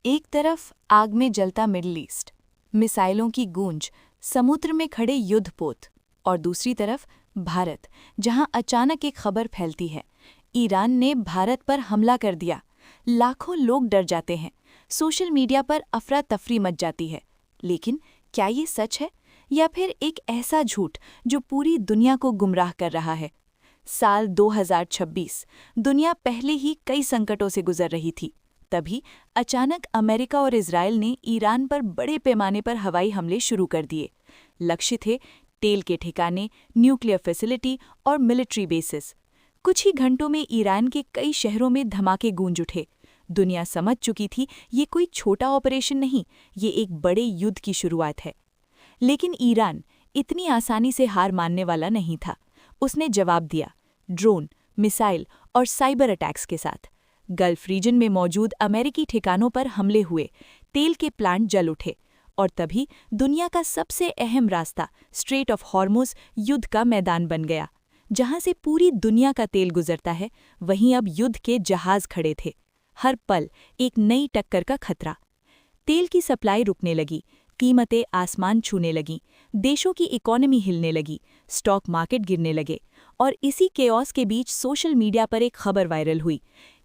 एक तरफ आग में जलता मिडिल ईस्ट, मिसाइलों की गूंज, समुद्र में खड़े युद्धपोत, और दूसरी तरफ भारत, जहां अचानक एक खबर फैलती है, ईरान ने भारत पर हमला कर दिया। लाखों लोग डर जाते हैं, सोशल मीडिया पर अफरा तफरी मच जाती है। लेकिन क्या ये सच है या फिर एक ऐसा झूठ जो पूरी दुनिया को गुमराह कर रहा है? साल 2026, दुनिया पहले ही कई संकटों से गुजर रही थी। तभी अचानक अमेरिका और इजरायल ने ईरान पर बड़े पैमाने पर हवाई हमले शुरू कर दिए। लक्ष्य थे तेल के ठिकाने, न्यूक्लियर फैसिलिटी और मिलिट्री बेसिस। कुछ ही घंटों में ईरान के कई शहरों में धमाके गूंज उठे। दुनिया समझ चुकी थी ये कोई छोटा ऑपरेशन नहीं, ये एक बड़े युद्ध की शुरुआत है। लेकिन ईरान इतनी आसानी से हार मानने वाला नहीं था। उसने जवाब दिया, ड्रोन, मिसाइल और साइबर अटैक्स के साथ। गल्फ रीजन में मौजूद अमेरिकी ठिकानों पर हमले हुए, तेल के प्लांट जल उठे, और तभी दुनिया का सबसे अहम रास्ता स्ट्रेट ऑफ हॉर्मुज़ युद्ध का मैदान बन गया। जहां से पूरी दुनिया का तेल गुजरता है, वहीं अब युद्ध के जहाज खड़े थे। हर पल एक नई टक्कर का खतरा। तेल की सप्लाई रुकने लगी, कीमतें आसमान छूने लगीं, देशों की इकोनॉमी हिलने लगी, स्टॉक मार्केट गिरने लगे, और इसी केओस के बीच सोशल मीडिया पर एक खबर वायरल हुई।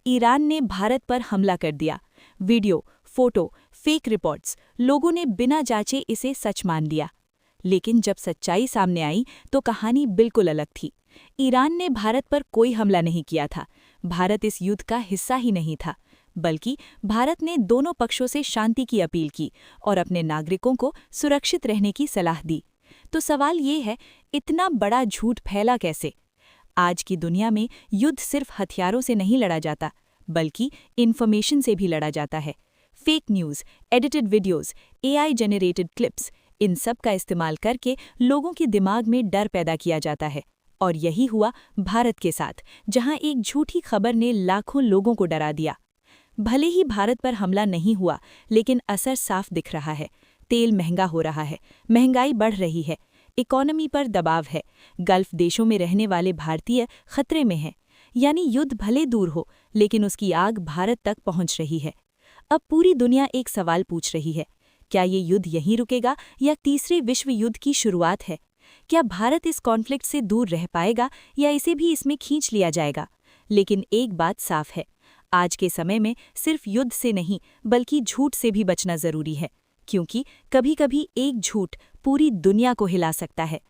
ईरान ने भारत पर हमला कर दिया। वीडियो, फोटो, फेक रिपोर्ट्स, लोगों ने बिना जांचे इसे सच मान लिया। लेकिन जब सच्चाई सामने आई तो कहानी बिल्कुल अलग थी। ईरान ने भारत पर कोई हमला नहीं किया था। भारत इस युद्ध का हिस्सा ही नहीं था, बल्कि भारत ने दोनों पक्षों से शांति की अपील की और अपने नागरिकों को सुरक्षित रहने की सलाह दी। तो सवाल ये है, इतना बड़ा झूठ फैला कैसे? आज की दुनिया में युद्ध सिर्फ हथियारों से नहीं लड़ा जाता, बल्कि इन्फॉर्मेशन से भी लड़ा जाता है। Fake news, edited videos, AI generated clips, इन सब का इस्तेमाल करके लोगों के दिमाग में डर पैदा किया जाता है। और यही हुआ भारत के साथ, जहां एक झूठी खबर ने लाखों लोगों को डरा दिया। भले ही भारत पर हमला नहीं हुआ, लेकिन असर साफ दिख रहा है। तेल महंगा हो रहा है, महंगाई बढ़ रही है, इकोनॉमी पर दबाव है, गल्फ देशों में रहने वाले भारतीय खतरे में हैं। यानी युद्ध भले दूर हो, लेकिन उसकी आग भारत तक पहुंच रही है। अब पूरी दुनिया एक सवाल पूछ रही है, क्या ये युद्ध यहीं रुकेगा या तीसरे विश्व युद्ध की शुरुआत है? क्या भारत इस कॉन्फ्लिक्ट से दूर रह पाएगा या इसे भी इसमें खींच लिया जाएगा? लेकिन एक बात साफ है, आज के समय में सिर्फ युद्ध से नहीं, बल्कि झूठ से भी बचना जरूरी है, क्योंकि कभी-कभी एक झूठ पूरी दुनिया को हिला सकता है।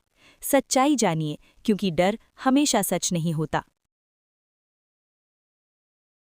सच्चाई जानिए, क्योंकि डर हमेशा सच नहीं होता।